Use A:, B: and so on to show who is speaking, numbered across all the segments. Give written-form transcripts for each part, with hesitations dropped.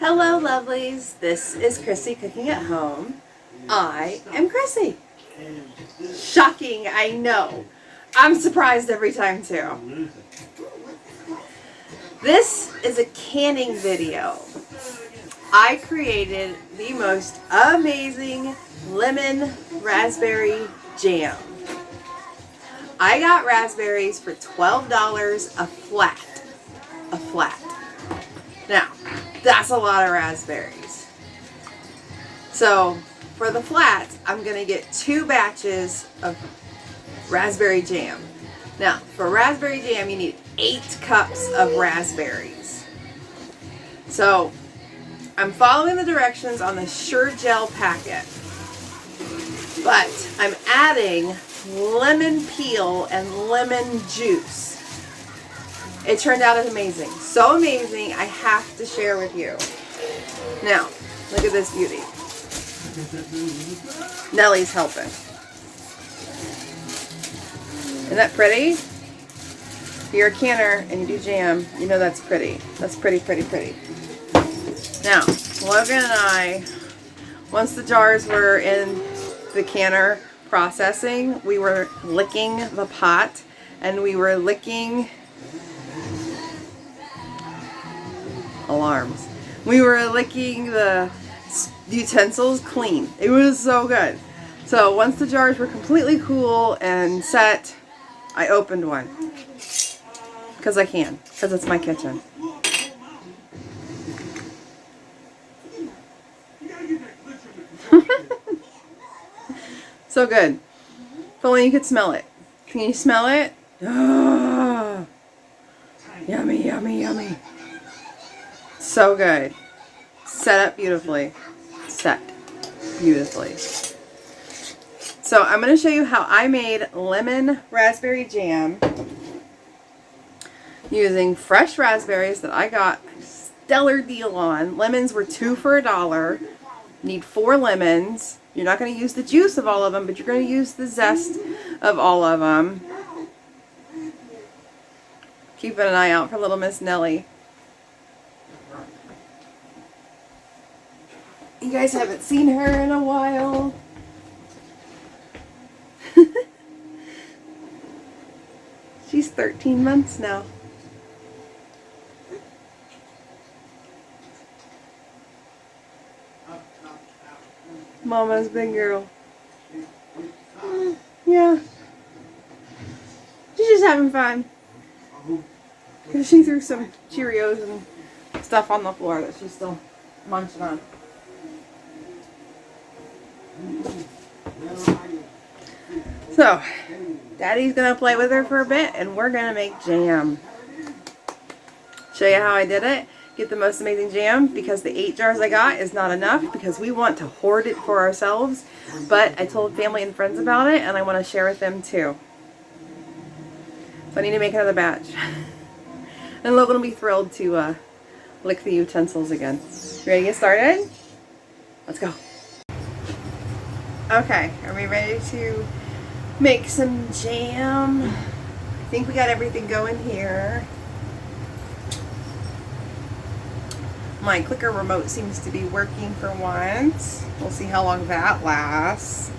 A: Hello lovelies, this is Chrissy cooking at home. I am Chrissy. Shocking, I know. I'm surprised every time too. This is a canning video. I created the most amazing lemon raspberry jam. I got raspberries for $12 a flat. Now, that's a lot of raspberries. So, for the flat, I'm going to get 2 batches of raspberry jam. Now, for raspberry jam, you need 8 cups of raspberries. So, I'm following the directions on the Sure Gel packet. But, I'm adding lemon peel and lemon juice. It turned out amazing. So amazing, I have to share with you. Now, look at this beauty. Nellie's helping. Isn't that pretty? If you're a canner and you do jam, you know that's pretty. That's pretty, pretty, pretty. Now, Logan and I, once the jars were in the canner processing, we were licking the pot and we were licking alarms. We were licking the utensils clean. It was so good. So once the jars were completely cool and set, I opened one. Because I can. Because it's my kitchen. So good. If only you could smell it. Can you smell it? Oh, yummy, yummy, yummy. So good. Set up beautifully. Set beautifully. So I'm going to show you how I made lemon raspberry jam using fresh raspberries that I got a stellar deal on. Lemons were 2 for $1. Need 4 lemons. You're not going to use the juice of all of them, but you're going to use the zest of all of them. Keeping an eye out for little Miss Nellie. You guys haven't seen her in a while. She's 13 months now. Mama's big girl. Yeah. She's just having fun. Because she threw some Cheerios and stuff on the floor that she's still munching on. So, Daddy's going to play with her for a bit and we're going to make jam. Show you how I did it. Get the most amazing jam because the 8 jars I got is not enough because we want to hoard it for ourselves. But I told family and friends about it and I want to share with them too. So I need to make another batch. And Logan will be thrilled to lick the utensils again. Ready to get started? Let's go. Okay, are we ready to make some jam? I think we got everything going here. My clicker remote seems to be working for once. We'll see how long that lasts.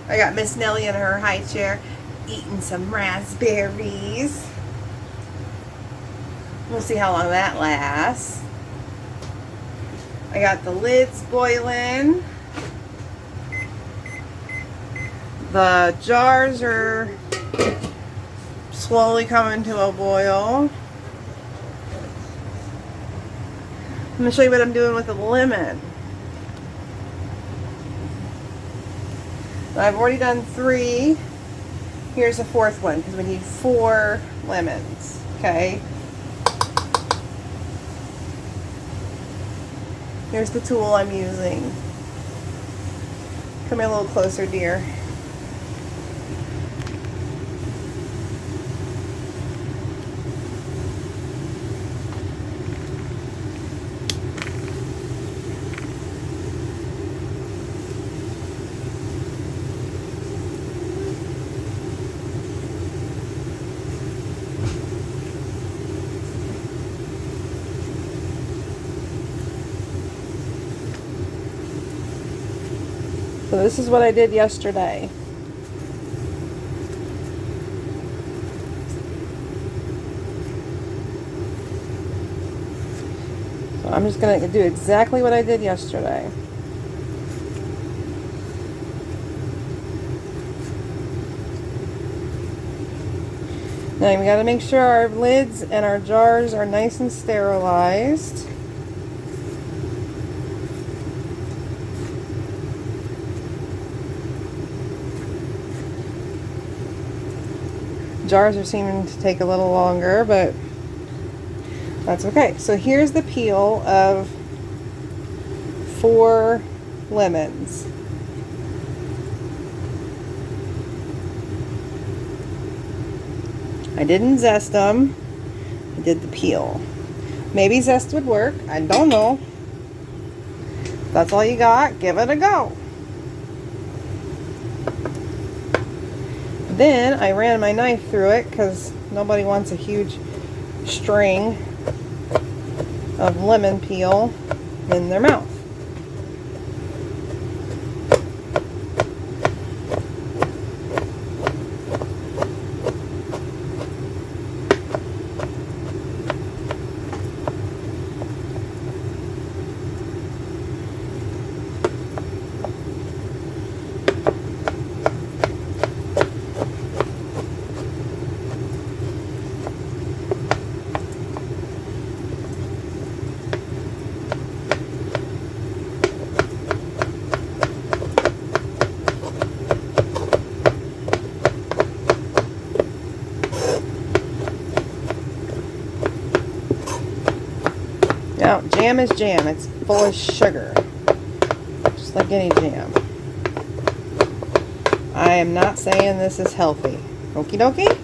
A: I got Miss Nellie in her high chair eating some raspberries. We'll see how long that lasts. I got the lids boiling. The jars are slowly coming to a boil. I'm going to show you what I'm doing with the lemon. I've already done 3. Here's a 4th one because we need 4 lemons. Okay. Here's the tool I'm using. Come here a little closer, dear. So this is what I did yesterday. So I'm just going to do exactly what I did yesterday. Now we got to make sure our lids and our jars are nice and sterilized. Jars are seeming to take a little longer, but that's okay. So here's the peel of 4 lemons. I didn't zest them. I did the peel. Maybe zest would work. I don't know. If that's all you got, give it a go. Then I ran my knife through it because nobody wants a huge string of lemon peel in their mouth. Now, jam is jam. It's full of sugar, just like any jam. I am not saying this is healthy. Okie dokie?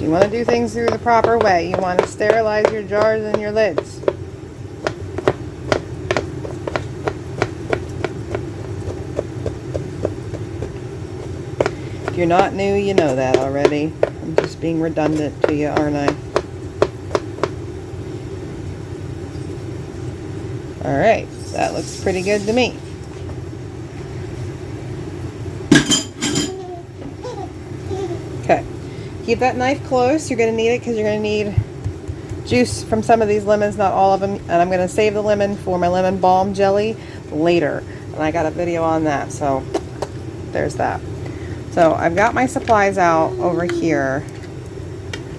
A: You want to do things through the proper way. You want to sterilize your jars and your lids. If you're not new, you know that already. I'm just being redundant to you, aren't I? Alright, that looks pretty good to me. Okay. Keep that knife close. You're going to need it because you're going to need juice from some of these lemons, not all of them. And I'm going to save the lemon for my lemon balm jelly later. And I got a video on that, so there's that. So I've got my supplies out over here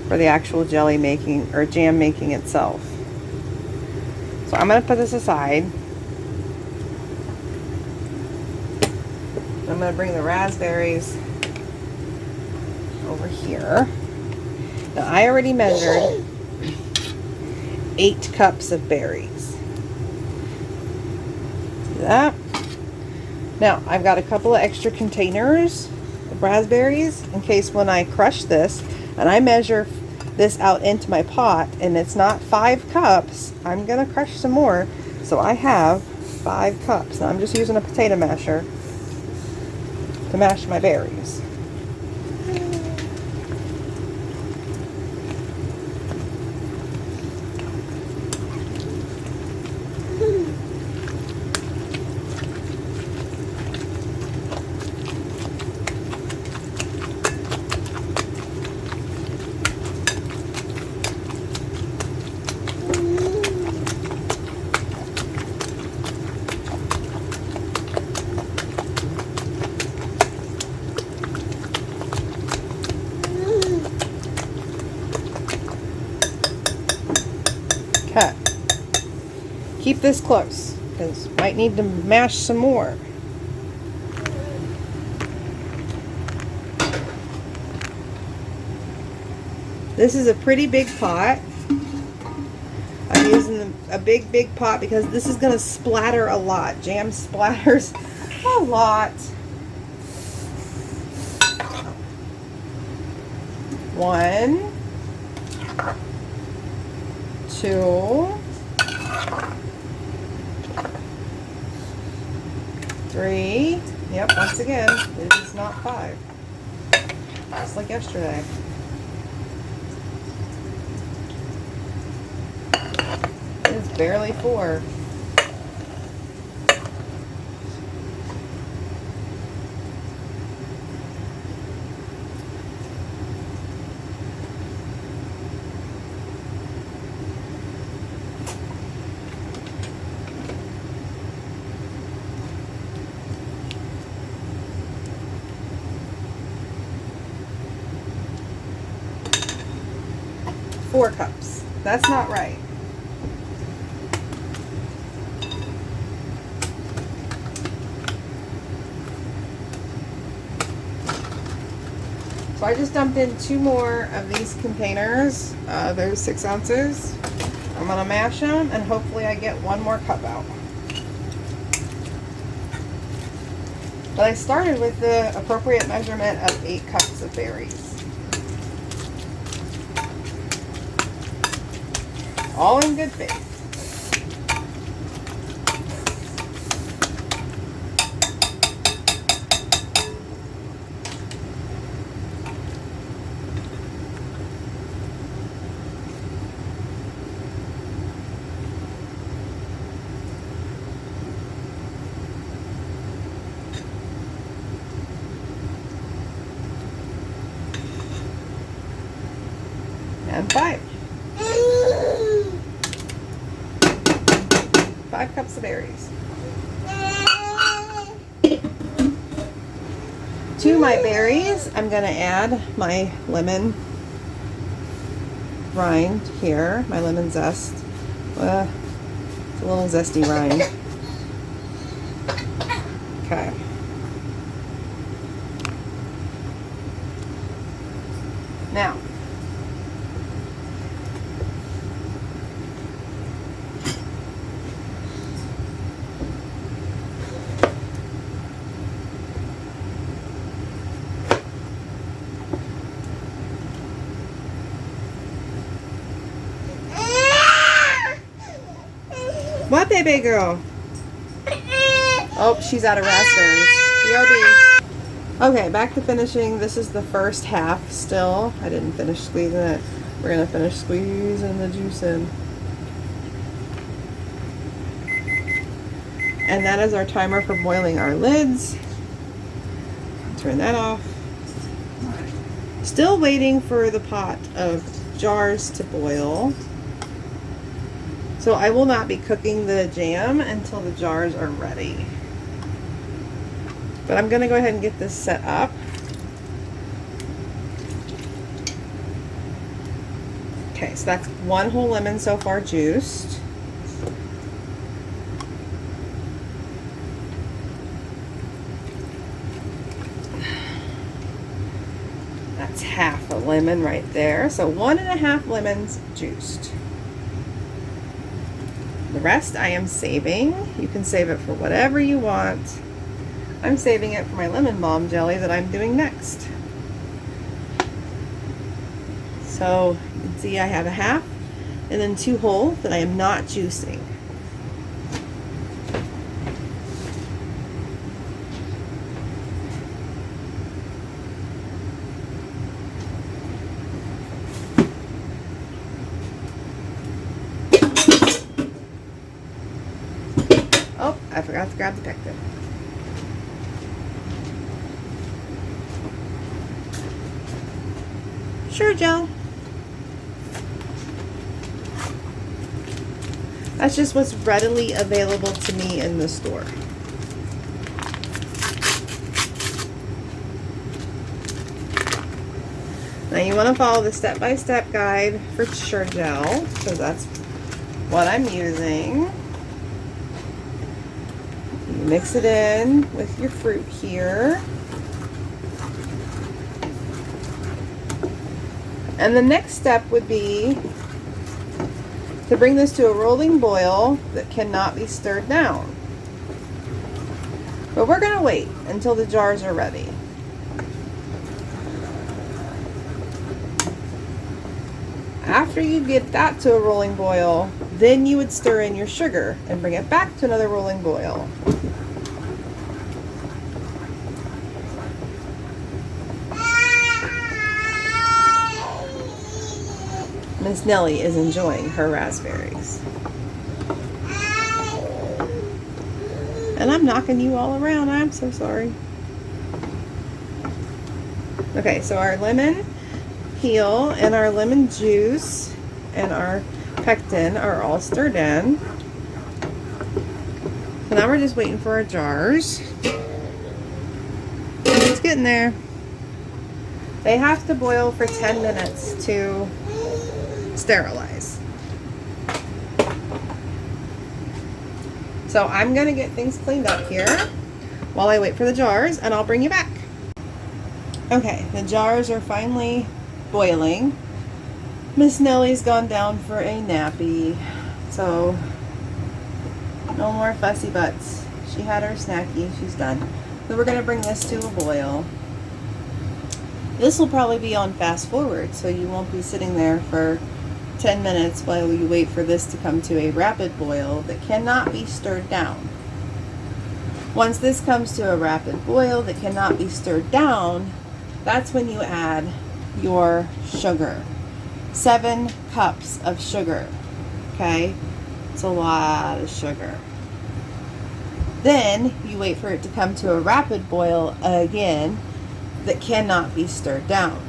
A: for the actual jelly making or jam making itself. So I'm going to put this aside. I'm going to bring the raspberries over here. Now I already measured 8 cups of berries. See that? Now I've got a couple of extra containers of raspberries in case when I crush this and I measure this out into my pot and it's not 5 cups, I'm gonna crush some more. So I have 5 cups. Now I'm just using a potato masher to mash my berries. Okay. Keep this close because might need to mash some more. This is a pretty big pot. I'm using a big pot because this is going to splatter a lot. Jam splatters a lot. 1, 2, 3, 3. Yep, once again, it is not 5. Just like yesterday. It is barely 4. Four cups. That's not right. So I just dumped in 2 more of these containers. There's 6 ounces. I'm gonna mash them and hopefully I get 1 more cup out. But I started with the appropriate measurement of 8 cups of berries. All in good faith. And 5. 5 cups of berries. To my berries, I'm going to add my lemon rind here, my lemon zest. It's a little zesty rind. Okay. Now, what, baby girl? Oh, she's out of raspberries. BRB. Okay, back to finishing. This is the first half still. I didn't finish squeezing it. We're going to finish squeezing the juice in. And that is our timer for boiling our lids. Turn that off. Still waiting for the pot of jars to boil. So I will not be cooking the jam until the jars are ready. But I'm going to go ahead and get this set up. Okay, so that's 1 whole lemon so far juiced. That's half a lemon right there. So 1.5 lemons juiced. The rest I am saving. You can save it for whatever you want. I'm saving it for my lemon balm jelly that I'm doing next. So you can see I have a half and then 2 whole that I am not juicing. Oh, I forgot to grab the pectin. Sure, Joe. That's just what's readily available to me in the store. Now you want to follow the step-by-step guide for Sure Gel, because that's what I'm using. You mix it in with your fruit here. And the next step would be to bring this to a rolling boil that cannot be stirred down. But we're going to wait until the jars are ready. After you get that to a rolling boil, then you would stir in your sugar and bring it back to another rolling boil. Miss Nellie is enjoying her raspberries. And I'm knocking you all around. I'm so sorry. Okay, so our lemon peel and our lemon juice and our pectin are all stirred in. So now we're just waiting for our jars. It's getting there. They have to boil for 10 minutes to sterilize. So I'm going to get things cleaned up here while I wait for the jars, and I'll bring you back. Okay, the jars are finally boiling. Miss Nellie's gone down for a nappy, so no more fussy butts. She had her snacky, she's done. So we're going to bring this to a boil. This will probably be on fast forward, so you won't be sitting there for 10 minutes while you wait for this to come to a rapid boil that cannot be stirred down. Once this comes to a rapid boil that cannot be stirred down, that's when you add your sugar. 7 cups of sugar. Okay? It's a lot of sugar. Then you wait for it to come to a rapid boil again that cannot be stirred down.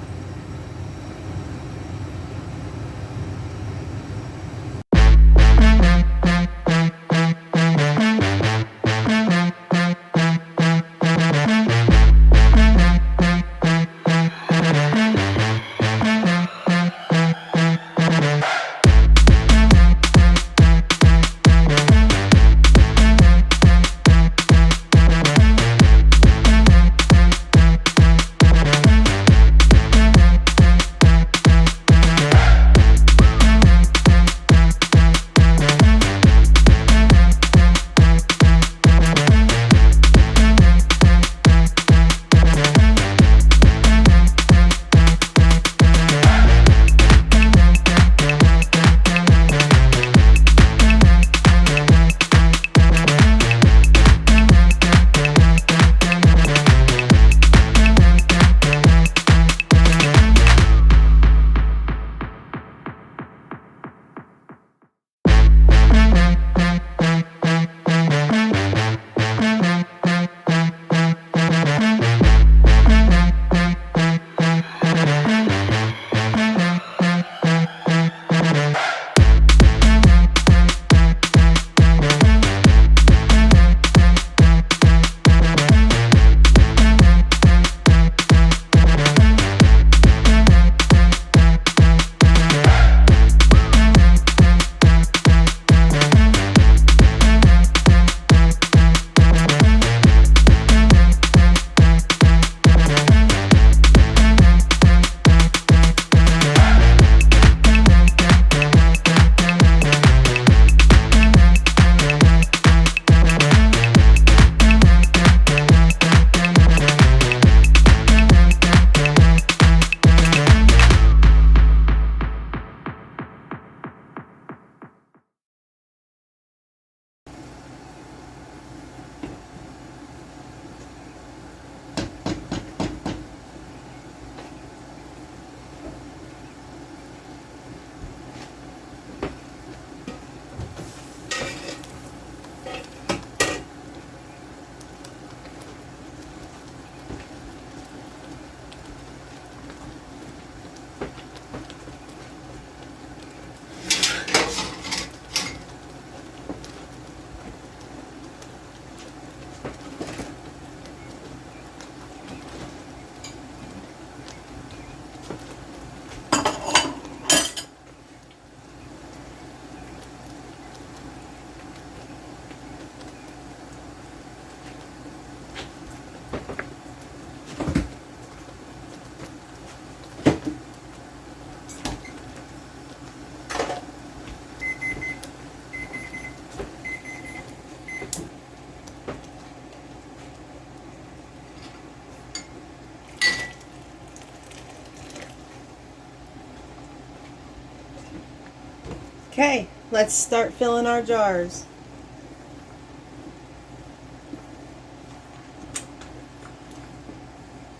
A: Okay, let's start filling our jars.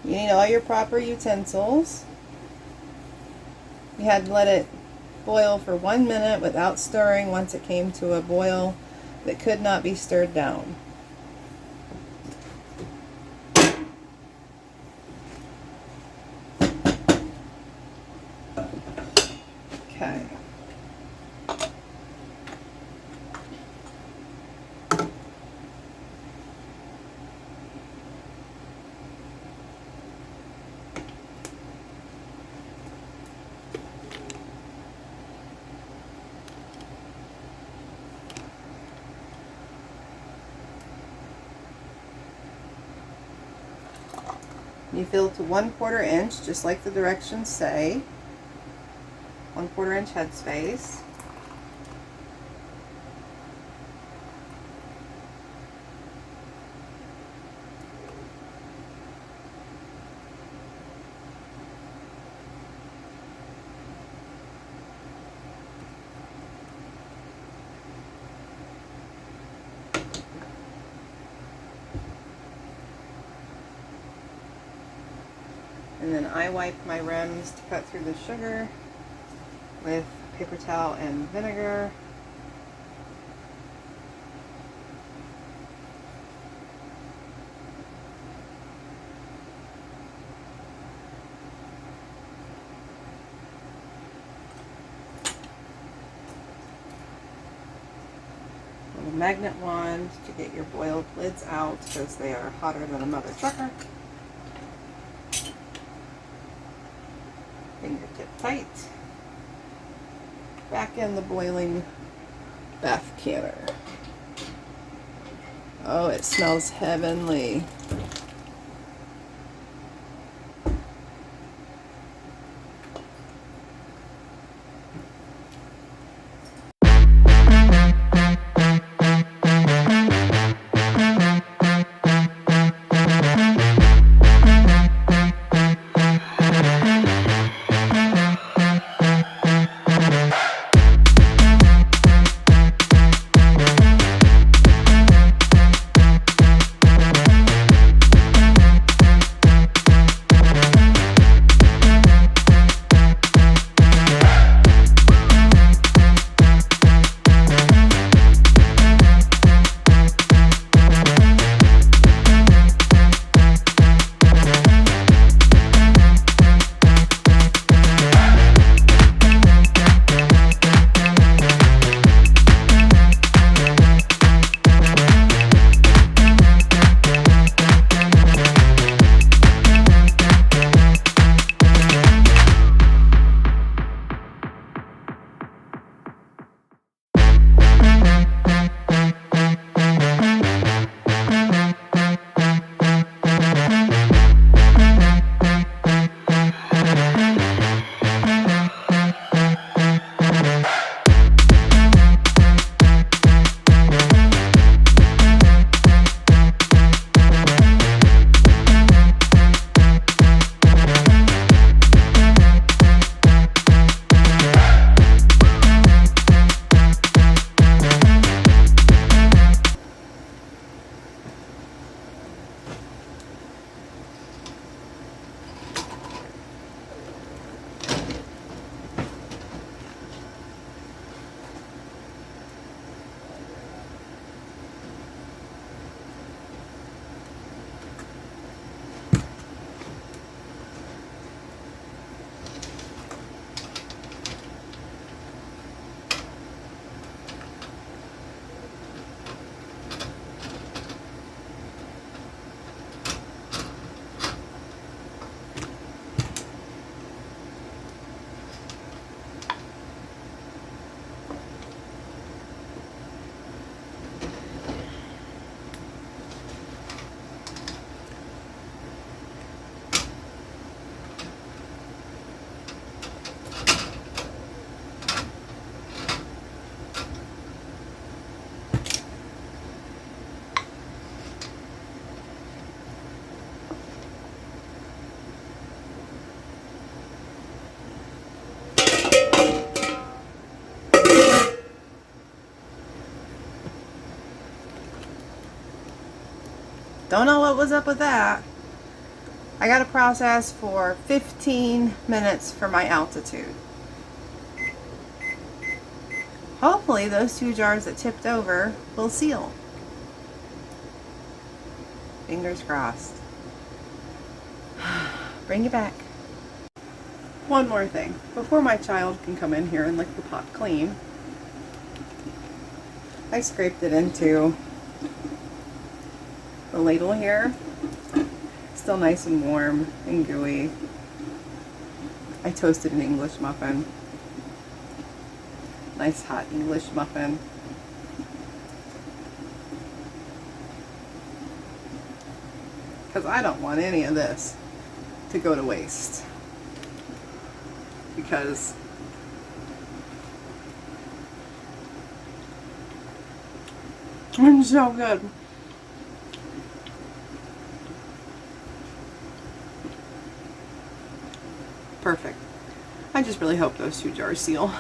A: You need all your proper utensils. You had to let it boil for 1 minute without stirring once it came to a boil that could not be stirred down. Okay. You fill to 1/4 inch, just like the directions say. 1/4 inch headspace. And then I wipe my rims to cut through the sugar with paper towel and vinegar. A magnet wand to get your boiled lids out because they are hotter than a mother trucker. Fingertip tight. Back in the boiling bath canner. Oh, it smells heavenly. Don't know what was up with that. I got to process for 15 minutes for my altitude. hopefully those 2 jars that tipped over will seal. Fingers crossed. Bring it back. One more thing. Before my child can come in here and lick the pot clean, I scraped it into the ladle here. Still nice and warm and gooey. I toasted an English muffin. Nice hot English muffin. Because I don't want any of this to go to waste. Because it's so good. Perfect. I just really hope those 2 jars seal.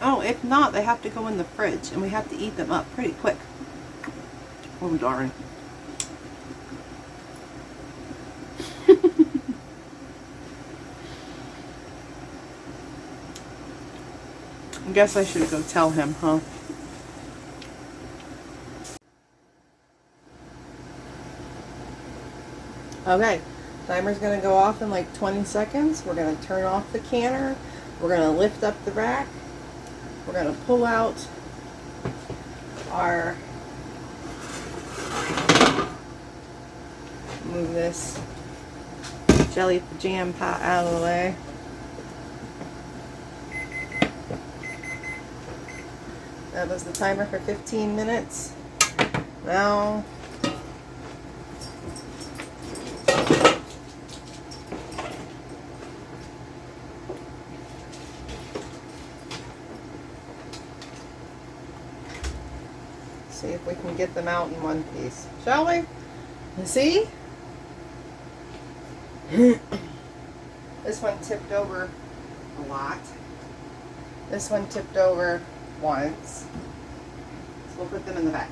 A: Oh, if not, they have to go in the fridge and we have to eat them up pretty quick. Oh, darn. I guess I should go tell him, huh? Okay, timer's gonna go off in like 20 seconds. We're gonna turn off the canner. We're gonna lift up the rack. We're gonna pull out our, move this jelly jam pot out of the way. That was the timer for 15 minutes. Now, see if we can get them out in one piece, shall we? See? This one tipped over a lot. This one tipped over once. So we'll put them in the back.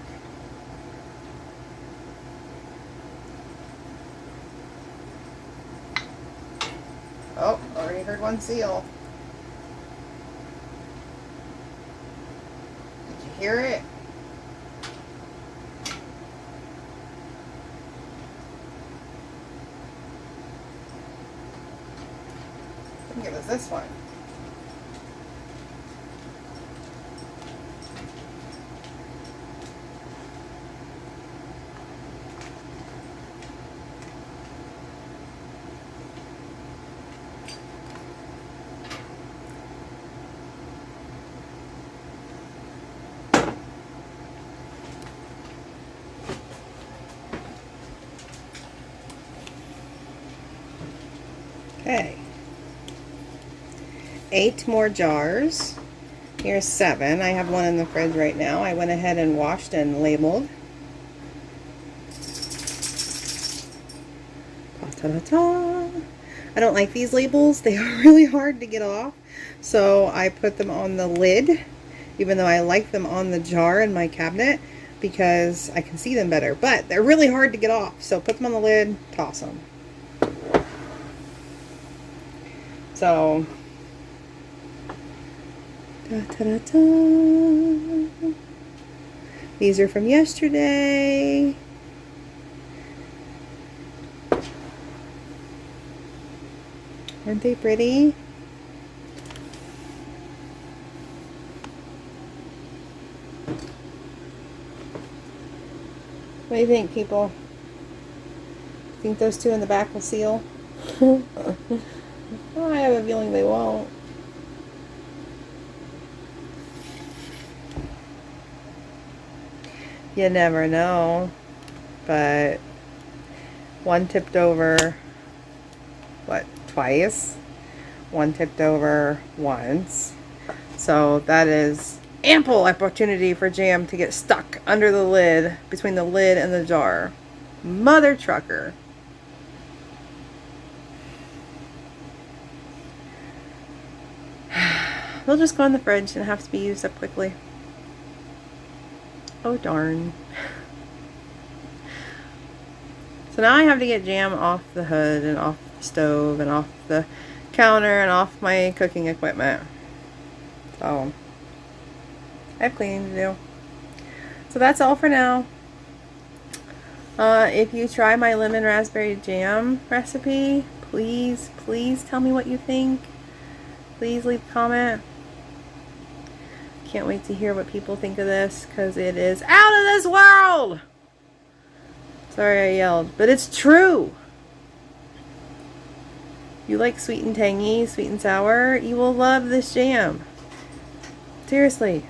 A: Oh, already heard one seal. Did you hear it? I think it was this one. Okay. 8 more jars. Here's 7. I have one in the fridge right now. I went ahead and washed and labeled. Ta-ta-ta. I don't like these labels. They are really hard to get off. So I put them on the lid, even though I like them on the jar in my cabinet because I can see them better. But they're really hard to get off. So put them on the lid, toss them. So, ta-ta-ta-ta. These are from yesterday. Aren't they pretty? What do you think, people? Think those 2 in the back will seal? Oh, I have a feeling they won't. You never know. But one tipped over, what, twice? One tipped over once. So that is ample opportunity for jam to get stuck under the lid, between the lid and the jar. Mother trucker. They'll just go in the fridge and have to be used up quickly. Oh darn. So now I have to get jam off the hood and off the stove and off the counter and off my cooking equipment. So I have cleaning to do. So that's all for now. If you try my lemon raspberry jam recipe, please tell me what you think. Please leave a comment. Can't wait to hear what people think of this, because it is out of this world. Sorry I yelled, but it's true. You like sweet and tangy, sweet and sour, you will love this jam. Seriously.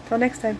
A: Till next time.